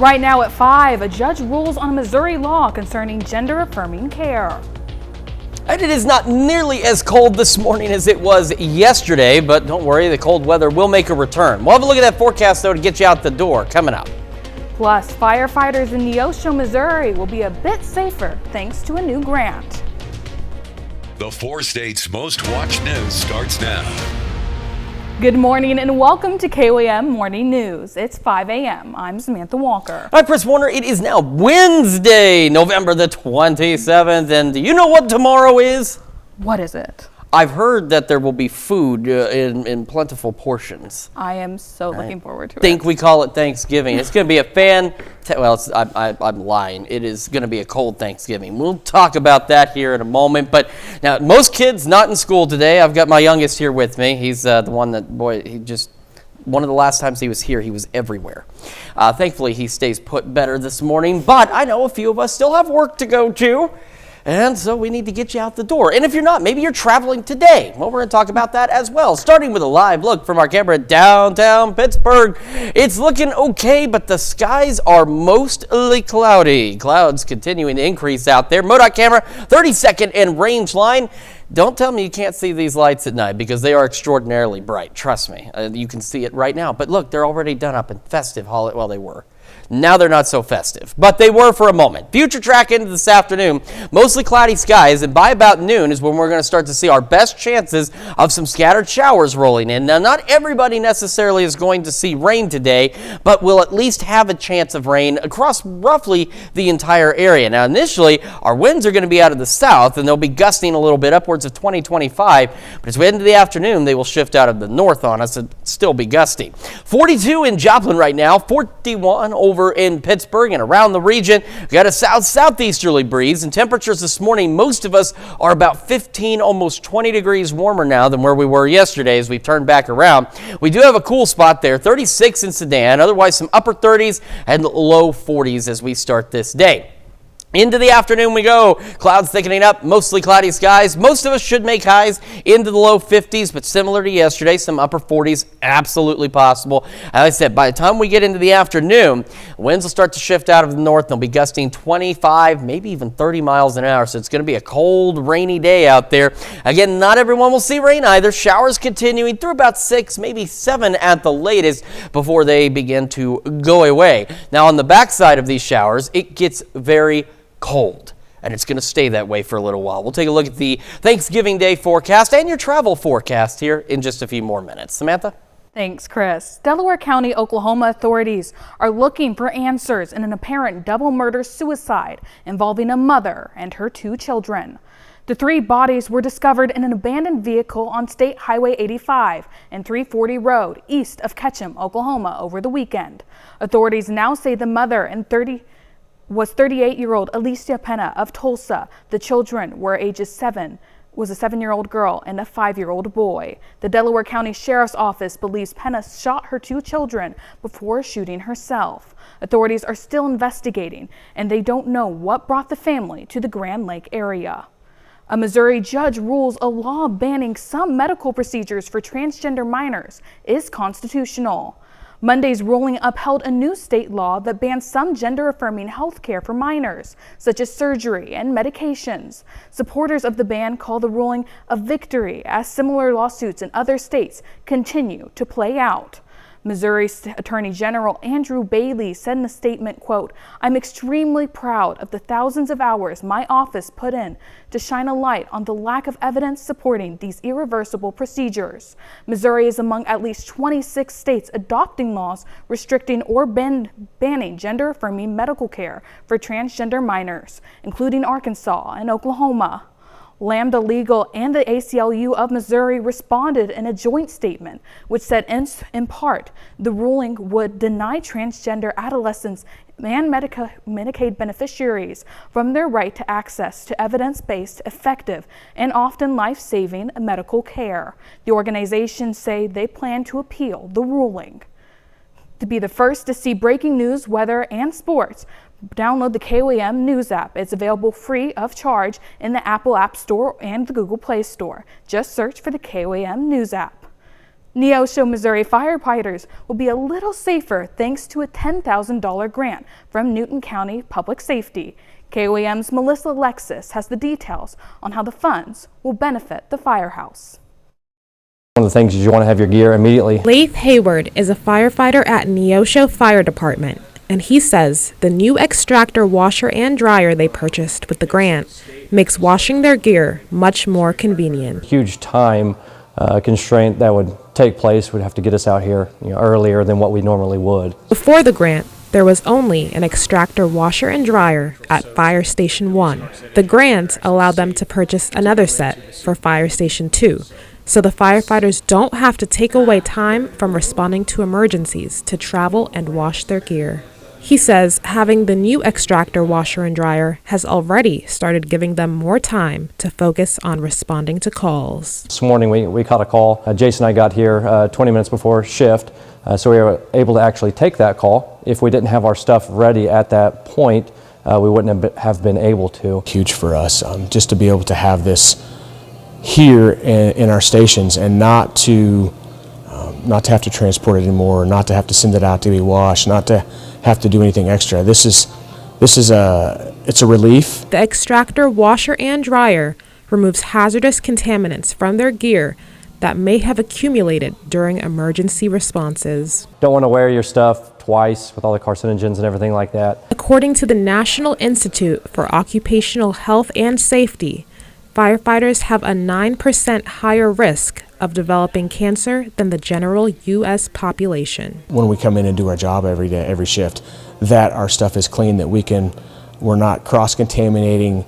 Right now at 5, a judge rules on a Missouri law concerning gender-affirming care. And it is not nearly as cold this morning as it was yesterday, but don't worry, the cold weather will make a return. We'll have a look at that forecast, though, to get you out the door coming up. Plus, firefighters in Neosho, Missouri will be a bit safer thanks to a new grant. The 4 states' most watched news starts now. Good morning and welcome to KOAM Morning News. It's 5 a.m. I'm Samantha Walker. I'm Chris Warner. It is now Wednesday, November the 27th, and do you know what tomorrow is? What is it? I've heard that there will be food in plentiful portions. I am so looking forward to it. I think we call it Thanksgiving. It's going to be a I'm lying. It is going to be a cold Thanksgiving. We'll talk about that here in a moment. But now, most kids not in school today. I've got my youngest here with me. He's the one that, one of the last times he was here, he was everywhere. Thankfully, he stays put better this morning. But I know a few of us still have work to go to. And so we need to get you out the door. And if you're not, maybe you're traveling today. Well, we're going to talk about that as well. Starting with a live look from our camera at downtown Pittsburgh. It's looking okay, but the skies are mostly cloudy. Clouds continuing to increase out there. MoDOT camera, 30-second and range line. Don't tell me you can't see these lights at night because they are extraordinarily bright. Trust me. You can see it right now. But look, they're already done up in festive holiday. Well, they were. Now they're not so festive, but they were for a moment. Future track into this afternoon, mostly cloudy skies, and by about noon is when we're going to start to see our best chances of some scattered showers rolling in. Now, not everybody necessarily is going to see rain today, but we'll at least have a chance of rain across roughly the entire area. Now, initially, our winds are going to be out of the south, and they'll be gusting a little bit upwards of 20-25, but as we head into the afternoon, they will shift out of the north on us and still be gusty. 42 in Joplin right now, 41 over in Pittsburgh and around the region. We got a southeasterly breeze, and temperatures this morning, most of us are about 15, almost 20 degrees warmer now than where we were yesterday as we've turned back around. We do have a cool spot there, 36 in Sedan, otherwise some upper 30s and low 40s as we start this day. Into the afternoon we go. Clouds thickening up, mostly cloudy skies. Most of us should make highs into the low 50s, but similar to yesterday, some upper 40s absolutely possible. As I said, by the time we get into the afternoon, winds will start to shift out of the north. They'll be gusting 25, maybe even 30 miles an hour, so it's going to be a cold, rainy day out there. Again, not everyone will see rain either. Showers continuing through about 6, maybe 7 at the latest before they begin to go away. Now, on the backside of these showers, it gets very cold, and it's going to stay that way for a little while. We'll take a look at the Thanksgiving Day forecast and your travel forecast here in just a few more minutes. Samantha? Thanks, Chris. Delaware County, Oklahoma authorities are looking for answers in an apparent double murder-suicide involving a mother and her 2 children. The 3 bodies were discovered in an abandoned vehicle on State Highway 85 and 340 Road east of Ketchum, Oklahoma over the weekend. Authorities now say the mother was 38-year-old Alicia Pena of Tulsa. The children were ages 7, was a 7-year-old girl and a 5-year-old boy. The Delaware County Sheriff's Office believes Pena shot her 2 children before shooting herself. Authorities are still investigating, and they don't know what brought the family to the Grand Lake area. A Missouri judge rules a law banning some medical procedures for transgender minors is constitutional. Monday's ruling upheld a new state law that bans some gender-affirming health care for minors, such as surgery and medications. Supporters of the ban call the ruling a victory as similar lawsuits in other states continue to play out. Missouri Attorney General Andrew Bailey said in a statement, quote, "I'm extremely proud of the thousands of hours my office put in to shine a light on the lack of evidence supporting these irreversible procedures." Missouri is among at least 26 states adopting laws restricting or banning gender-affirming medical care for transgender minors, including Arkansas and Oklahoma. Lambda Legal and the ACLU of Missouri responded in a joint statement, which said in part the ruling would deny transgender adolescents and Medicaid beneficiaries from their right to access to evidence-based, effective, and often life-saving medical care. The organizations say they plan to appeal the ruling. To be the first to see breaking news, weather, and sports, download the KOAM News app. It's available free of charge in the Apple App Store and the Google Play Store. Just search for the KOAM News app. Neosho, Missouri firefighters will be a little safer thanks to a $10,000 grant from Newton County Public Safety. KOAM's Melissa Alexis has the details on how the funds will benefit the firehouse. One of the things is you want to have your gear immediately. Leif Hayward is a firefighter at Neosho Fire Department, and he says the new extractor washer and dryer they purchased with the grant makes washing their gear much more convenient. Huge time constraint that would take place would have to get us out here earlier than what we normally would. Before the grant, there was only an extractor washer and dryer at Fire Station 1. The grant allowed them to purchase another set for Fire Station 2, so the firefighters don't have to take away time from responding to emergencies to travel and wash their gear. He says having the new extractor washer and dryer has already started giving them more time to focus on responding to calls. This morning we caught a call. Jason and I got here 20 minutes before shift, so we were able to actually take that call. If we didn't have our stuff ready at that point, we wouldn't have been able to. Huge for us just to be able to have this here in our stations and not to have to transport it anymore, not to have to send it out to be washed, not to have to do anything extra. It's a relief. The extractor washer and dryer removes hazardous contaminants from their gear that may have accumulated during emergency responses. Don't want to wear your stuff twice with all the carcinogens and everything like that. According to the National Institute for Occupational Health and Safety, firefighters have a 9% higher risk of developing cancer than the general U.S. population. When we come in and do our job every day, every shift, that our stuff is clean, that we're not cross-contaminating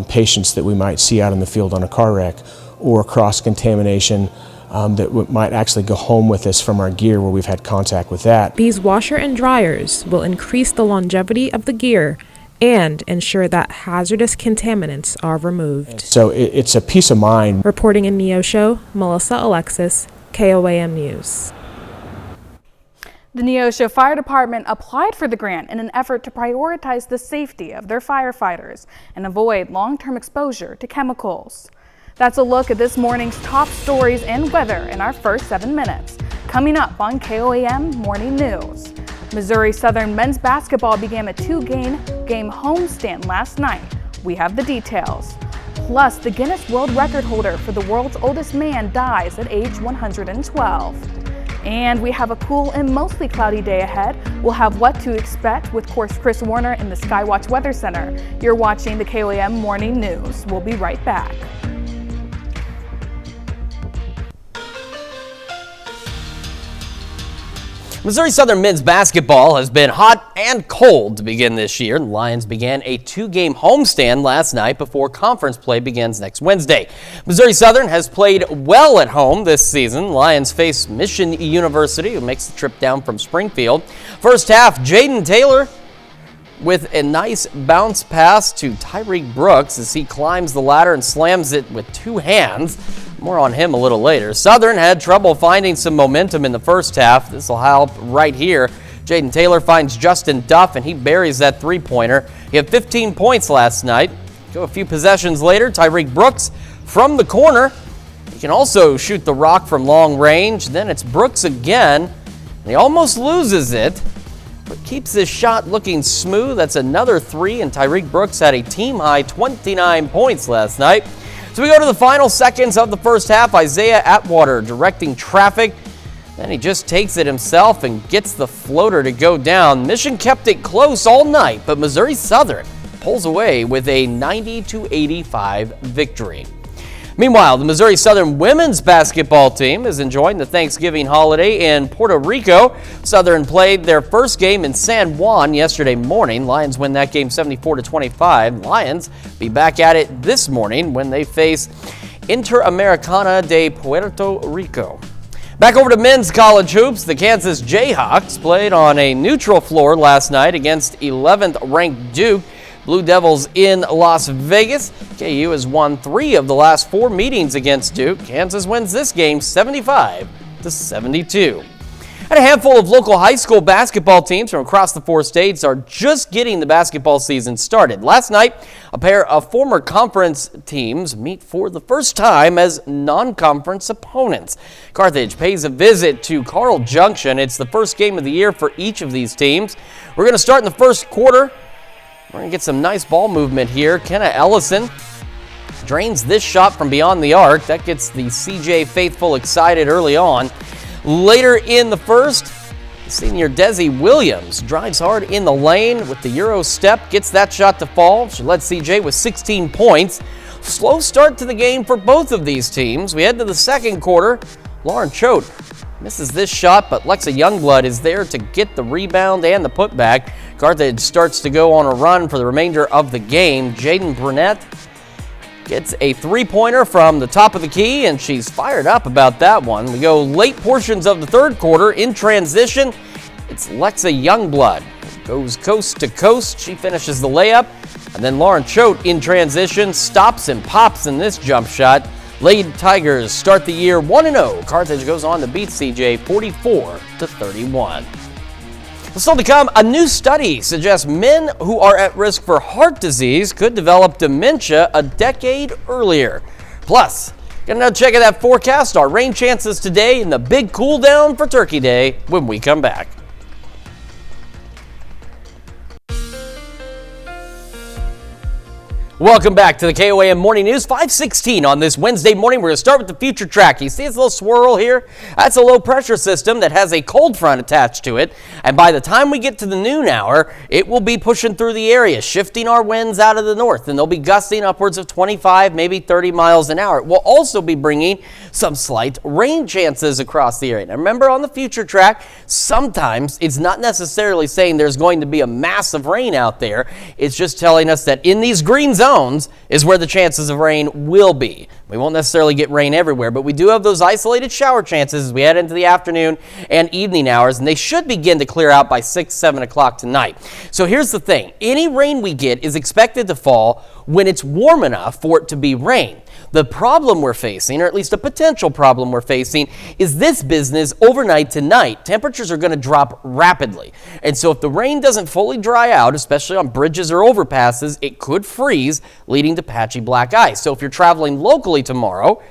patients that we might see out in the field on a car wreck, or cross-contamination that might actually go home with us from our gear where we've had contact with that. These washer and dryers will increase the longevity of the gear and ensure that hazardous contaminants are removed. So it's a peace of mind. Reporting in Neosho, Melissa Alexis, KOAM News. The Neosho Fire Department applied for the grant in an effort to prioritize the safety of their firefighters and avoid long-term exposure to chemicals. That's a look at this morning's top stories and weather in our first 7 minutes. Coming up on KOAM Morning News. Missouri Southern men's basketball began a 2-game homestand last night. We have the details. Plus, the Guinness World Record holder for the world's oldest man dies at age 112. And we have a cool and mostly cloudy day ahead. We'll have what to expect with Chris Warner in the Skywatch Weather Center. You're watching the KOAM Morning News. We'll be right back. Missouri Southern men's basketball has been hot and cold to begin this year. The Lions began a 2-game homestand last night before conference play begins next Wednesday. Missouri Southern has played well at home this season. Lions face Mission University, who makes the trip down from Springfield. First half, Jaden Taylor with a nice bounce pass to Tyreek Brooks as he climbs the ladder and slams it with 2 hands. More on him a little later. Southern had trouble finding some momentum in the first half. This will help right here. Jaden Taylor finds Justin Duff, and he buries that 3-pointer. He had 15 points last night. Go a few possessions later, Tyreek Brooks from the corner. He can also shoot the rock from long range. Then it's Brooks again, and he almost loses it, but keeps this shot looking smooth. That's another 3, and Tyreek Brooks had a team-high 29 points last night. So we go to the final seconds of the first half. Isaiah Atwater directing traffic. Then he just takes it himself and gets the floater to go down. Mission kept it close all night, but Missouri Southern pulls away with a 90-85 victory. Meanwhile, the Missouri Southern women's basketball team is enjoying the Thanksgiving holiday in Puerto Rico. Southern played their first game in San Juan yesterday morning. Lions win that game 74-25. Lions be back at it this morning when they face Interamericana de Puerto Rico. Back over to men's college hoops. The Kansas Jayhawks played on a neutral floor last night against 11th-ranked Duke. Blue Devils in Las Vegas. KU has won 3 of the last 4 meetings against Duke. Kansas wins this game 75-72. And a handful of local high school basketball teams from across the 4 states are just getting the basketball season started. Last night, a pair of former conference teams meet for the first time as non-conference opponents. Carthage pays a visit to Carl Junction. It's the first game of the year for each of these teams. We're going to start in the first quarter. We're going to get some nice ball movement here. Kenna Ellison drains this shot from beyond the arc. That gets the CJ faithful excited early on. Later in the first, senior Desi Williams drives hard in the lane with the Euro step, gets that shot to fall. She led CJ with 16 points. Slow start to the game for both of these teams. We head to the second quarter. Lauren Choate misses this shot, but Lexa Youngblood is there to get the rebound and the putback. Carthage starts to go on a run for the remainder of the game. Jaden Burnett gets a three-pointer from the top of the key, and she's fired up about that one. We go late portions of the third quarter. In transition, it's Lexa Youngblood. Goes coast to coast. She finishes the layup. And then Lauren Choate in transition stops and pops in this jump shot. Lady Tigers start the year 1-0. Carthage goes on to beat CJ 44-31. Still to come, a new study suggests men who are at risk for heart disease could develop dementia a decade earlier. Plus, get another check of that forecast, our rain chances today, and the big cool down for Turkey Day when we come back. Welcome back to the KOAM Morning News, 5:16 on this Wednesday morning. We're going to start with the future track. You see this little swirl here? That's a low pressure system that has a cold front attached to it. And by the time we get to the noon hour, it will be pushing through the area, shifting our winds out of the north. And they'll be gusting upwards of 25, maybe 30 miles an hour. It will also be bringing some slight rain chances across the area. Now remember, on the future track, sometimes it's not necessarily saying there's going to be a massive rain out there. It's just telling us that in these green zones is where the chances of rain will be. We won't necessarily get rain everywhere, but we do have those isolated shower chances as we head into the afternoon and evening hours, and they should begin to clear out by 6, 7 o'clock tonight. So here's the thing. Any rain we get is expected to fall when it's warm enough for it to be rain. The problem we're facing, or at least a potential problem we're facing, is this business overnight tonight. Temperatures are going to drop rapidly. And so if the rain doesn't fully dry out, especially on bridges or overpasses, it could freeze, leading to patchy black ice. So if you're traveling locally tomorrow,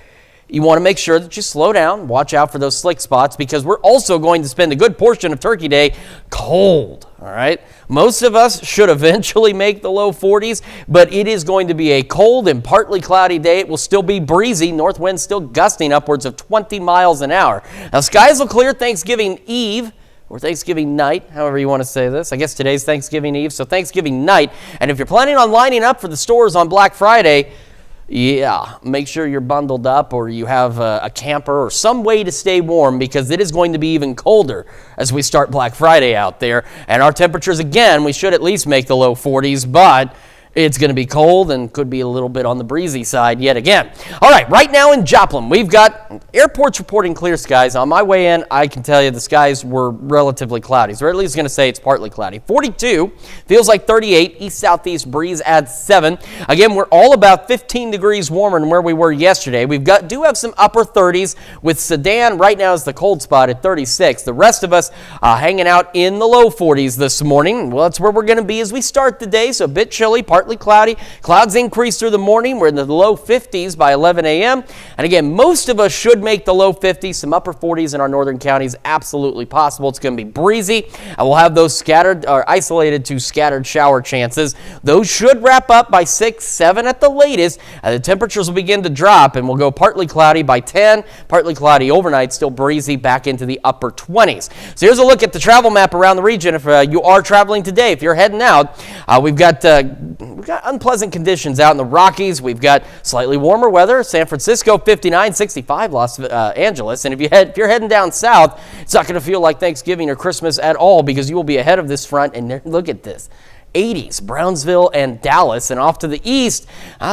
you want to make sure that you slow down, watch out for those slick spots, because we're also going to spend a good portion of Turkey Day cold, all right? Most of us should eventually make the low 40s, but it is going to be a cold and partly cloudy day. It will still be breezy, north winds still gusting upwards of 20 miles an hour. Now, skies will clear Thanksgiving Eve, or Thanksgiving night, however you want to say this. I guess today's Thanksgiving Eve, so Thanksgiving night. And if you're planning on lining up for the stores on Black Friday, yeah, make sure you're bundled up or you have a camper or some way to stay warm, because it is going to be even colder as we start Black Friday out there. And our temperatures, again, we should at least make the low 40s, but it's going to be cold and could be a little bit on the breezy side yet again. All right, right now in Joplin, we've got airports reporting clear skies. On my way in, I can tell you the skies were relatively cloudy, so we're at least going to say it's partly cloudy. 42, feels like 38, east-southeast breeze adds 7. Again, we're all about 15 degrees warmer than where we were yesterday. Do have some upper 30s with Sedan right now is the cold spot at 36. The rest of us hanging out in the low 40s this morning. Well, that's where we're going to be as we start the day, so a bit chilly, partly cloudy. Clouds increase through the morning. We're in the low 50s by 11 a.m. And again, most of us should make the low 50s. Some upper 40s in our northern counties, absolutely possible. It's going to be breezy. And we'll have those scattered or isolated to scattered shower chances. Those should wrap up by 6, 7 at the latest. And the temperatures will begin to drop, and we'll go partly cloudy by 10, partly cloudy overnight, still breezy back into the upper 20s. So here's a look at the travel map around the region. If you are traveling today, if you're heading out, we've got unpleasant conditions out in the Rockies. We've got slightly warmer weather. San Francisco 59, 65 Los Angeles. And if you're heading down south, it's not going to feel like Thanksgiving or Christmas at all, because you will be ahead of this front. And look at this. 80s, Brownsville and Dallas. And off to the east,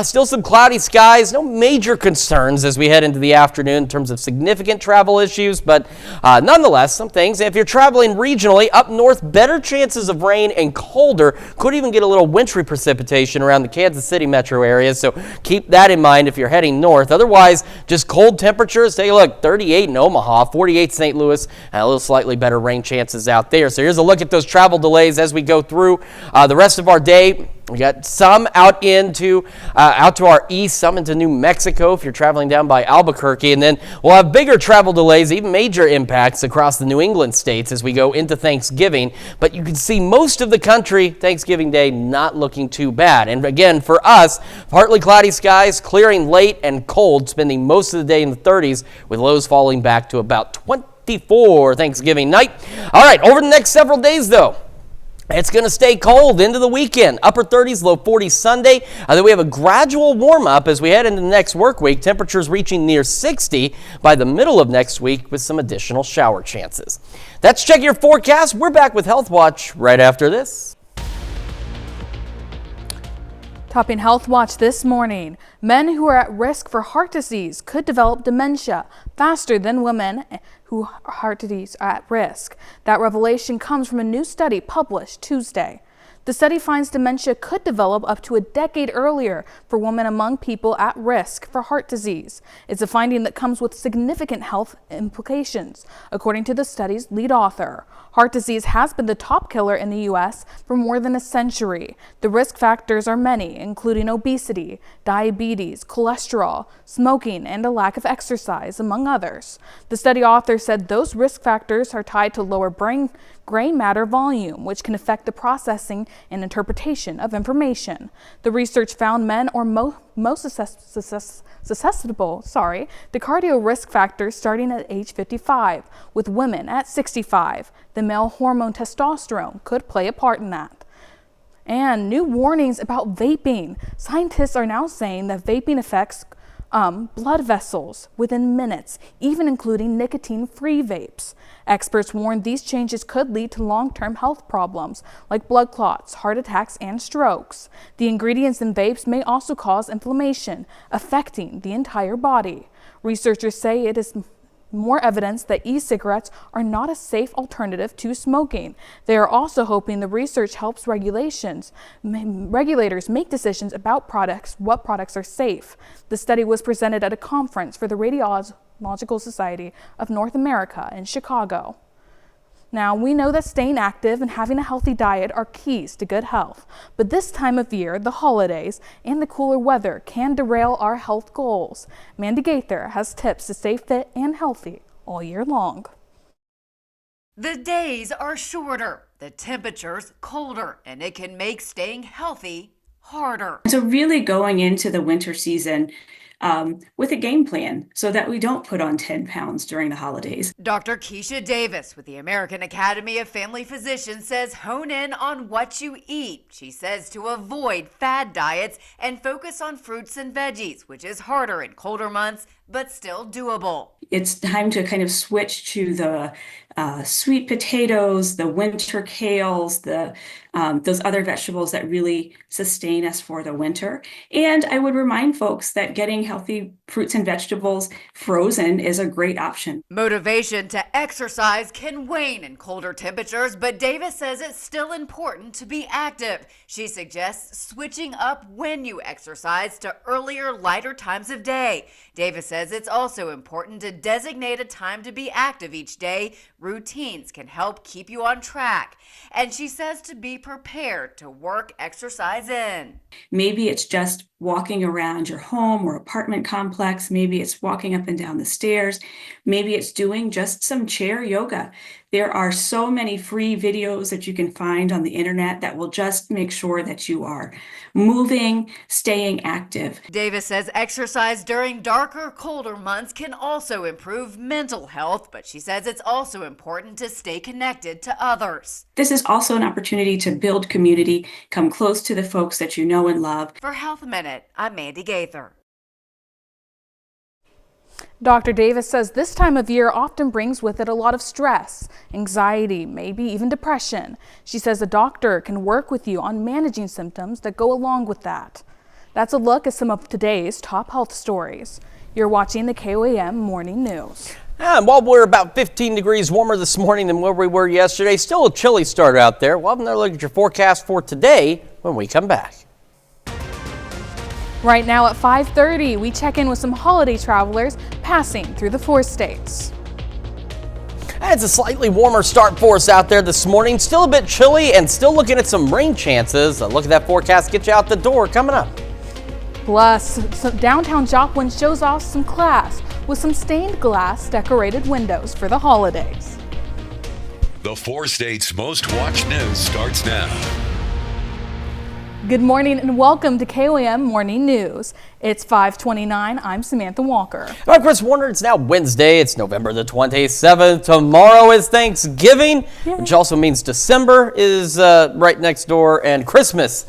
still some cloudy skies. No major concerns as we head into the afternoon in terms of significant travel issues, but nonetheless, some things. If you're traveling regionally, up north, better chances of rain and colder. Could even get a little wintry precipitation around the Kansas City metro area, so keep that in mind if you're heading north. Otherwise, just cold temperatures. Take a look, 38 in Omaha, 48 St. Louis, and a little slightly better rain chances out there. So here's a look at those travel delays as we go through the rest of our day. We got some out to our east, some into New Mexico if you're traveling down by Albuquerque, and then we'll have bigger travel delays, even major impacts across the New England states as we go into Thanksgiving. But you can see most of the country, Thanksgiving Day, not looking too bad. And again, for us, partly cloudy skies, clearing late and cold, spending most of the day in the 30s with lows falling back to about 24 Thanksgiving night. All right, over the next several days, though, it's going to stay cold into the weekend. Upper 30s, low 40s Sunday. Then we have a gradual warm-up as we head into the next work week. Temperatures reaching near 60 by the middle of next week with some additional shower chances. That's Check Your Forecast. We're back with Health Watch right after this. Topping Health Watch this morning, men who are at risk for heart disease could develop dementia faster than women who are heart disease at risk. That revelation comes from a new study published Tuesday. The study finds dementia could develop up to a decade earlier for women among people at risk for heart disease. It's a finding that comes with significant health implications, according to the study's lead author. Heart disease has been the top killer in the U.S. for more than a century. The risk factors are many, including obesity, diabetes, cholesterol, smoking, and a lack of exercise, among others. The study author said those risk factors are tied to lower brain gray matter volume, which can affect the processing and interpretation of information. The research found men are most susceptible to cardio risk factors starting at age 55, with women at 65. The male hormone testosterone could play a part in that. And new warnings about vaping. Scientists are now saying that vaping affects blood vessels within minutes, even including nicotine-free vapes. Experts warn these changes could lead to long-term health problems like blood clots, heart attacks, and strokes. The ingredients in vapes may also cause inflammation, affecting the entire body. Researchers say it is more evidence that e-cigarettes are not a safe alternative to smoking. They are also hoping the research helps regulators make decisions about what products are safe. The study was presented at a conference for the Radiological Society of North America in Chicago. Now, we know that staying active and having a healthy diet are keys to good health, but this time of year, the holidays, and the cooler weather can derail our health goals. Mandy Gaither has tips to stay fit and healthy all year long. The days are shorter, the temperatures colder, and it can make staying healthy harder. So really going into the winter season with a game plan so that we don't put on 10 pounds during the holidays. Dr. Keisha Davis with the American Academy of Family Physicians says hone in on what you eat. She says to avoid fad diets and focus on fruits and veggies, which is harder in colder months, but still doable. It's time to kind of switch to the sweet potatoes, the winter kales, those other vegetables that really sustain us for the winter. And I would remind folks that getting healthy fruits and vegetables frozen is a great option. Motivation to exercise can wane in colder temperatures, but Davis says it's still important to be active. She suggests switching up when you exercise to earlier, lighter times of day. Davis says it's also important to designate a time to be active each day. Routines can help keep you on track. And she says to be prepared to work exercise in. Maybe it's just walking around your home or apartment complex. Maybe it's walking up and down the stairs. Maybe it's doing just some chair yoga. There are so many free videos that you can find on the internet that will just make sure that you are moving, staying active. Davis says exercise during darker, colder months can also improve mental health, but she says it's also important to stay connected to others. This is also an opportunity to build community, come close to the folks that you know and love. For Health Minute, I'm Mandy Gaither. Dr. Davis says this time of year often brings with it a lot of stress, anxiety, maybe even depression. She says a doctor can work with you on managing symptoms that go along with that. That's a look at some of today's top health stories. You're watching the KOAM Morning News. And while we're about 15 degrees warmer this morning than where we were yesterday, still a chilly start out there. We'll have another look at your forecast for today when we come back. Right now at 5:30, we check in with some holiday travelers passing through the 4 states. It's a slightly warmer start for us out there this morning. Still a bit chilly and still looking at some rain chances. A look at that forecast, get you out the door coming up. Plus, downtown Joplin shows off some class with some stained glass decorated windows for the holidays. The 4 states' most watched news starts now. Good morning and welcome to KOAM Morning News. It's 5:29. I'm Samantha Walker. I'm Chris Warner. It's now Wednesday. It's November the 27th. Tomorrow is Thanksgiving, which also means December is right next door, and Christmas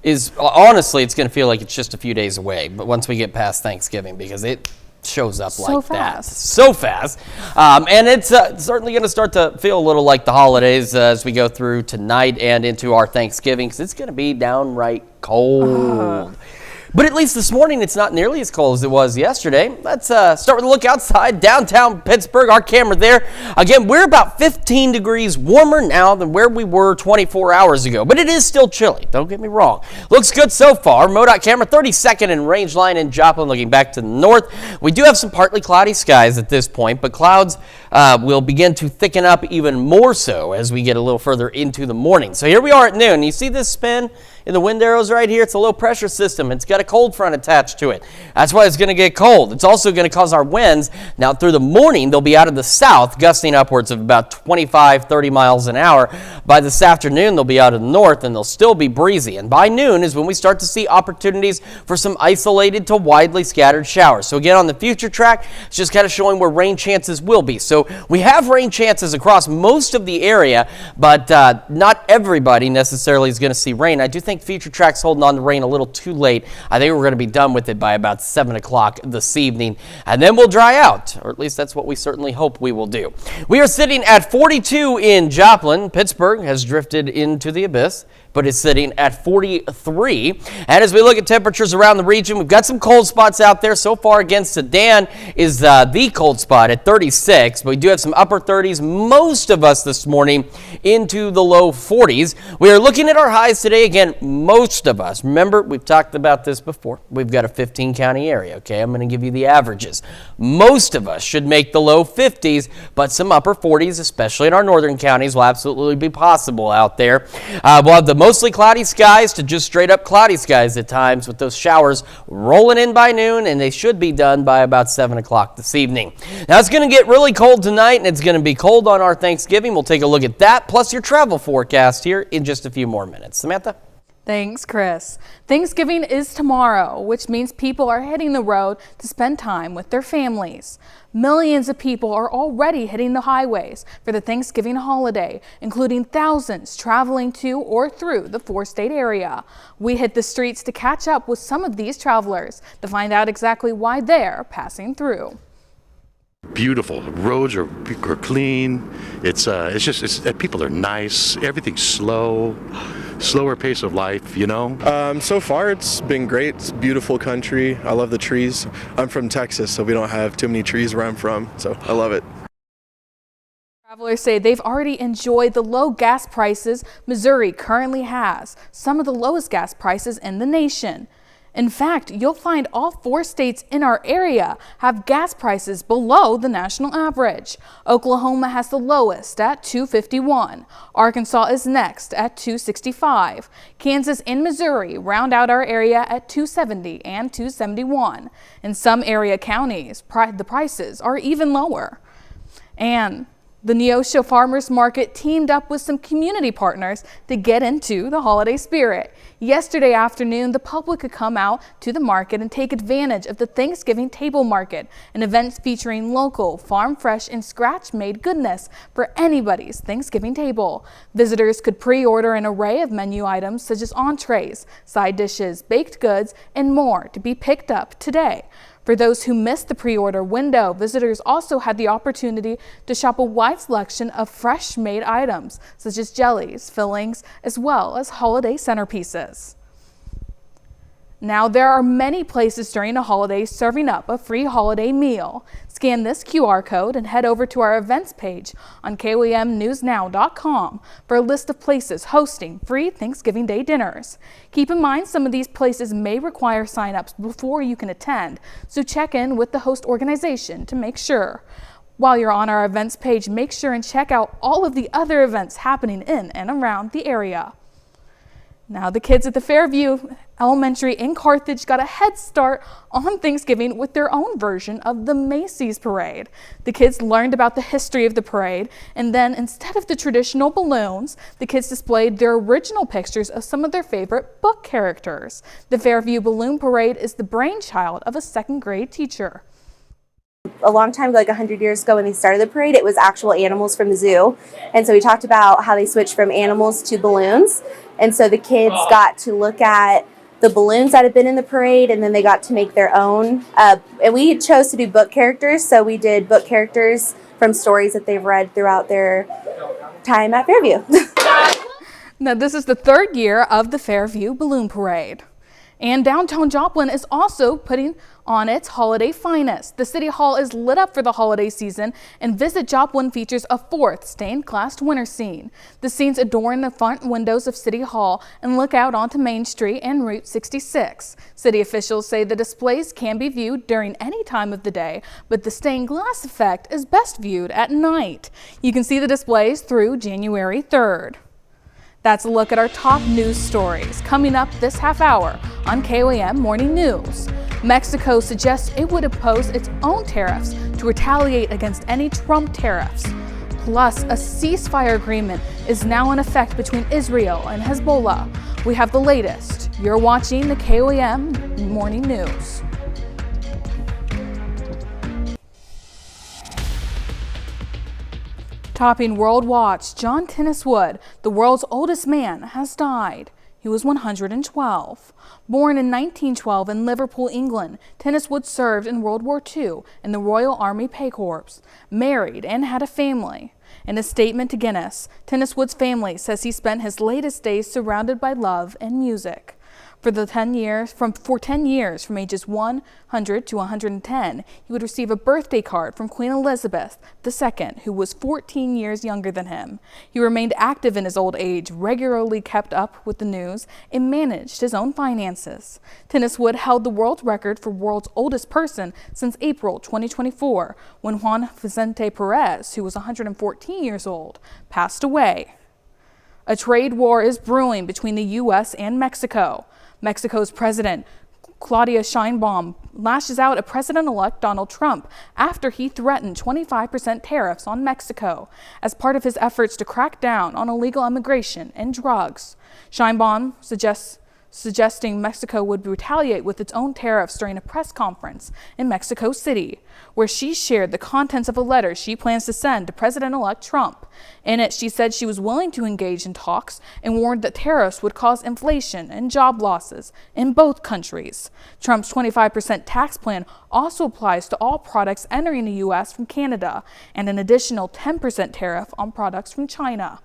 is, honestly, it's going to feel like it's just a few days away. But once we get past Thanksgiving, because it shows up like that so fast, and it's certainly going to start to feel a little like the holidays as we go through tonight and into our Thanksgiving, because it's going to be downright cold. But at least this morning, it's not nearly as cold as it was yesterday. Let's start with a look outside downtown Pittsburgh. Our camera there. Again, we're about 15 degrees warmer now than where we were 24 hours ago. But it is still chilly. Don't get me wrong. Looks good so far. MoDOT camera 32nd and range line in Joplin looking back to the north. We do have some partly cloudy skies at this point, but clouds will begin to thicken up even more so as we get a little further into the morning. So here we are at noon. You see this spin in the wind arrows right here? It's a low pressure system. It's got a cold front attached to it. That's why it's going to get cold. It's also going to cause our winds. Now through the morning, they'll be out of the south, gusting upwards of about 25, 30 miles an hour. By this afternoon, they'll be out of the north and they'll still be breezy. And by noon is when we start to see opportunities for some isolated to widely scattered showers. So again, on the future track, it's just kind of showing where rain chances will be. So we have rain chances across most of the area, but not everybody necessarily is going to see rain. I do think future track's holding on to rain a little too late. I think we're going to be done with it by about 7 o'clock this evening, and then we'll dry out, or at least that's what we certainly hope we will do. We are sitting at 42 in Joplin. Pittsburgh has drifted into the abyss, but it's sitting at 43. And as we look at temperatures around the region, we've got some cold spots out there. So far against Sedan is the cold spot at 36, but we do have some upper 30s, most of us this morning into the low 40s. We are looking at our highs today. Again, most of us. Remember, we've talked about this before. We've got a 15-county area, okay? I'm going to give you the averages. Most of us should make the low 50s, but some upper 40s, especially in our northern counties, will absolutely be possible out there. We'll have the mostly cloudy skies to just straight up cloudy skies at times, with those showers rolling in by noon, and they should be done by about 7 o'clock this evening. Now it's going to get really cold tonight, and it's going to be cold on our Thanksgiving. We'll take a look at that, plus your travel forecast here in just a few more minutes. Samantha? Thanks, Chris. Thanksgiving is tomorrow, which means people are hitting the road to spend time with their families. Millions of people are already hitting the highways for the Thanksgiving holiday, including thousands traveling to or through the 4-state area. We hit the streets to catch up with some of these travelers to find out exactly why they're passing through. Beautiful. Roads are clean. It's people are nice. Everything's slower pace of life, you know? So far it's been great. It's a beautiful country. I love the trees. I'm from Texas, so we don't have too many trees where I'm from, so I love it. Travelers say they've already enjoyed the low gas prices Missouri currently has, some of the lowest gas prices in the nation. In fact, you'll find all 4 states in our area have gas prices below the national average. Oklahoma has the lowest at $2.51. Arkansas is next at $2.65. Kansas and Missouri round out our area at $2.70 and $2.71. In some area counties, the prices are even lower. And the Neosho Farmers Market teamed up with some community partners to get into the holiday spirit. Yesterday afternoon, the public could come out to the market and take advantage of the Thanksgiving Table Market, an event featuring local, farm-fresh, and scratch-made goodness for anybody's Thanksgiving table. Visitors could pre-order an array of menu items such as entrees, side dishes, baked goods, and more to be picked up today. For those who missed the pre-order window, visitors also had the opportunity to shop a wide selection of fresh-made items, such as jellies, fillings, as well as holiday centerpieces. Now, there are many places during the holidays serving up a free holiday meal. Scan this QR code and head over to our events page on KOAMnewsnow.com for a list of places hosting free Thanksgiving Day dinners. Keep in mind some of these places may require sign-ups before you can attend, so check in with the host organization to make sure. While you're on our events page, make sure and check out all of the other events happening in and around the area. Now, the kids at the Fairview Elementary in Carthage got a head start on Thanksgiving with their own version of the Macy's Parade. The kids learned about the history of the parade, and then instead of the traditional balloons, the kids displayed their original pictures of some of their favorite book characters. The Fairview Balloon Parade is the brainchild of a second-grade teacher. A long time ago, like 100 years ago when they started the parade, it was actual animals from the zoo. And so we talked about how they switched from animals to balloons. And so the kids got to look at the balloons that had been in the parade, and then they got to make their own. And we chose to do book characters, so we did book characters from stories that they've read throughout their time at Fairview. Now, this is the third year of the Fairview Balloon Parade. And downtown Joplin is also putting on its holiday finest. The City Hall is lit up for the holiday season, and Visit Joplin features a fourth stained-glass winter scene. The scenes adorn the front windows of City Hall and look out onto Main Street and Route 66. City officials say the displays can be viewed during any time of the day, but the stained glass effect is best viewed at night. You can see the displays through January 3rd. That's a look at our top news stories coming up this half hour on KOAM Morning News. Mexico suggests it would impose its own tariffs to retaliate against any Trump tariffs. Plus, a ceasefire agreement is now in effect between Israel and Hezbollah. We have the latest. You're watching the KOAM Morning News. Topping World Watch, John Tenniswood, the world's oldest man, has died. He was 112. Born in 1912 in Liverpool, England, Tenniswood served in World War II in the Royal Army Pay Corps, married and had a family. In a statement to Guinness, Tenniswood's family says he spent his latest days surrounded by love and music. For 10 years, from ages 100 to 110, he would receive a birthday card from Queen Elizabeth II, who was 14 years younger than him. He remained active in his old age, regularly kept up with the news, and managed his own finances. Tenniswood held the world record for world's oldest person since April 2024, when Juan Vicente Perez, who was 114 years old, passed away. A trade war is brewing between the U.S. and Mexico. Mexico's President Claudia Sheinbaum lashes out at President-elect Donald Trump after he threatened 25% tariffs on Mexico as part of his efforts to crack down on illegal immigration and drugs. Sheinbaum suggesting Mexico would retaliate with its own tariffs during a press conference in Mexico City, where she shared the contents of a letter she plans to send to President-elect Trump. In it, she said she was willing to engage in talks and warned that tariffs would cause inflation and job losses in both countries. Trump's 25% tax plan also applies to all products entering the U.S. from Canada, and an additional 10% tariff on products from China.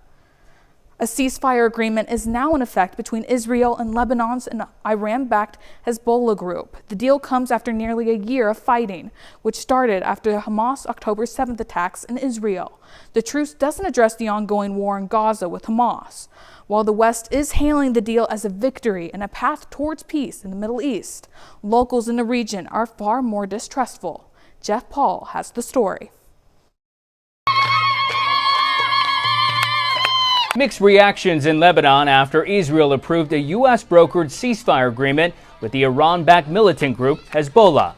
A ceasefire agreement is now in effect between Israel and Lebanon's and Iran-backed Hezbollah group. The deal comes after nearly a year of fighting, which started after the Hamas October 7th attacks in Israel. The truce doesn't address the ongoing war in Gaza with Hamas. While the West is hailing the deal as a victory and a path towards peace in the Middle East, locals in the region are far more distrustful. Jeff Paul has the story. Mixed reactions in Lebanon after Israel approved a U.S.-brokered ceasefire agreement with the Iran-backed militant group Hezbollah.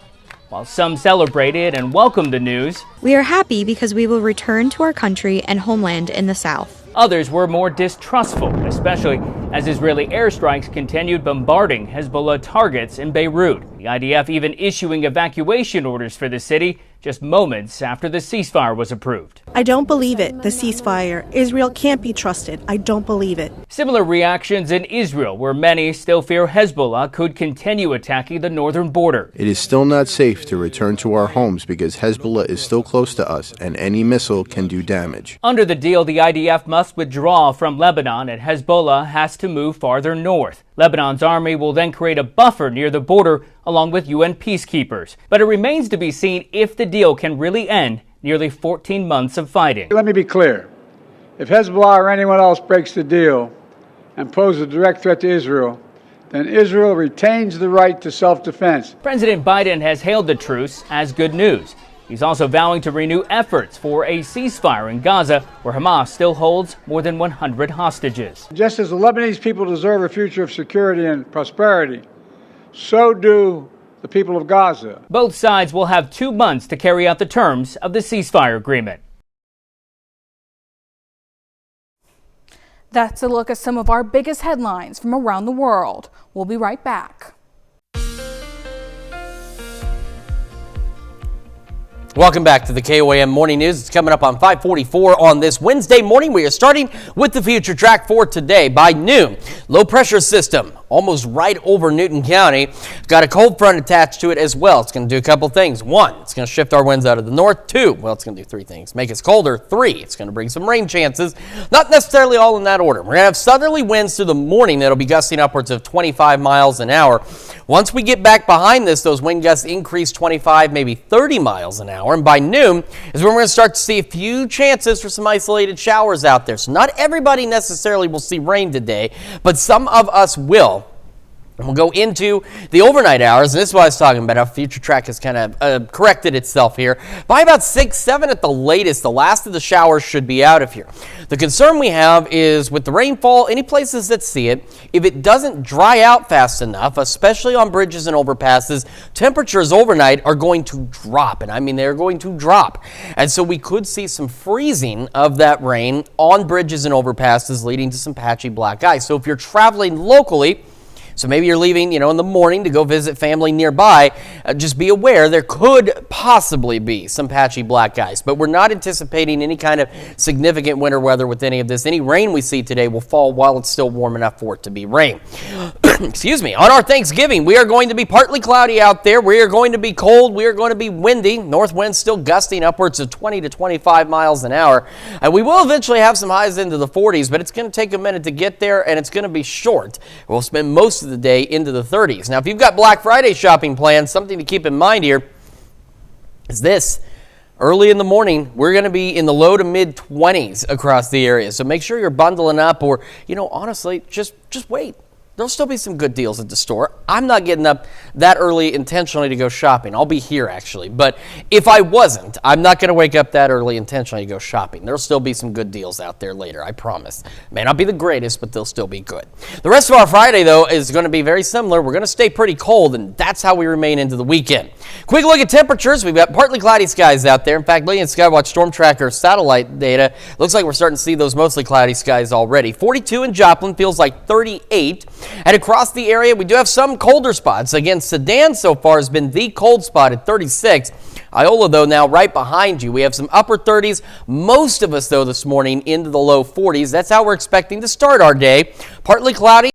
While some celebrated and welcomed the news, we are happy because we will return to our country and homeland in the south. Others were more distrustful, especially as Israeli airstrikes continued bombarding Hezbollah targets in Beirut. The IDF even issuing evacuation orders for the city just moments after the ceasefire was approved. I don't believe it, the ceasefire. Israel can't be trusted. I don't believe it. Similar reactions in Israel, where many still fear Hezbollah could continue attacking the northern border. It is still not safe to return to our homes because Hezbollah is still close to us and any missile can do damage. Under the deal, the IDF must withdraw from Lebanon and Hezbollah has to move farther north. Lebanon's army will then create a buffer near the border along with UN peacekeepers. But it remains to be seen if the deal can really end nearly 14 months of fighting. Let me be clear. If Hezbollah or anyone else breaks the deal and poses a direct threat to Israel, then Israel retains the right to self-defense. President Biden has hailed the truce as good news. He's also vowing to renew efforts for a ceasefire in Gaza, where Hamas still holds more than 100 hostages. Just as the Lebanese people deserve a future of security and prosperity, so do the people of Gaza. Both sides will have 2 months to carry out the terms of the ceasefire agreement. That's a look at some of our biggest headlines from around the world. We'll be right back. Welcome back to the KOAM Morning News. It's coming up on 5:44 on this Wednesday morning. We are starting with the future track for today. By noon, low pressure system almost right over Newton County. Got a cold front attached to it as well. It's going to do a couple things. 1, it's going to shift our winds out of the north. 2, well, it's going to do 3 things. Make us colder. 3, it's going to bring some rain chances. Not necessarily all in that order. We're going to have southerly winds through the morning that'll be gusting upwards of 25 miles an hour. Once we get back behind this, those wind gusts increase 25, maybe 30 miles an hour. And by noon is when we're going to start to see a few chances for some isolated showers out there. So not everybody necessarily will see rain today, but some of us will. And we'll go into the overnight hours, and this is what I was talking about, how future track has kind of corrected itself here. By about 6, 7 at the latest, the last of the showers should be out of here. The concern we have is with the rainfall, any places that see it, if it doesn't dry out fast enough, especially on bridges and overpasses, temperatures overnight are going to drop, and I mean they're going to drop. And so we could see some freezing of that rain on bridges and overpasses, leading to some patchy black ice. So if you're traveling locally, so maybe you're leaving, in the morning to go visit family nearby, just be aware there could possibly be some patchy black ice, but we're not anticipating any kind of significant winter weather with any of this. Any rain we see today will fall while it's still warm enough for it to be rain. Excuse me. On our Thanksgiving, we are going to be partly cloudy out there. We are going to be cold. We are going to be windy. North winds still gusting upwards of 20 to 25 miles an hour. And we will eventually have some highs into the 40s, but it's going to take a minute to get there, and it's going to be short. We'll spend most of the day into the 30s. Now, if you've got Black Friday shopping plans, something to keep in mind here is this. Early in the morning, we're going to be in the low to mid 20s across the area. So make sure you're bundling up, or, honestly, just wait. There'll still be some good deals at the store. I'm not getting up that early intentionally to go shopping. I'll be here, actually. But if I wasn't, I'm not going to wake up that early intentionally to go shopping. There'll still be some good deals out there later, I promise. May not be the greatest, but they'll still be good. The rest of our Friday, though, is going to be very similar. We're going to stay pretty cold, and that's how we remain into the weekend. Quick look at temperatures. We've got partly cloudy skies out there. In fact, looking at Skywatch Storm Tracker satellite data, looks like we're starting to see those mostly cloudy skies already. 42 in Joplin, feels like 38. And across the area, we do have some colder spots. Again, Sedan so far has been the cold spot at 36. Iola, though, now right behind you. We have some upper 30s. Most of us, though, this morning into the low 40s. That's how we're expecting to start our day. Partly cloudy.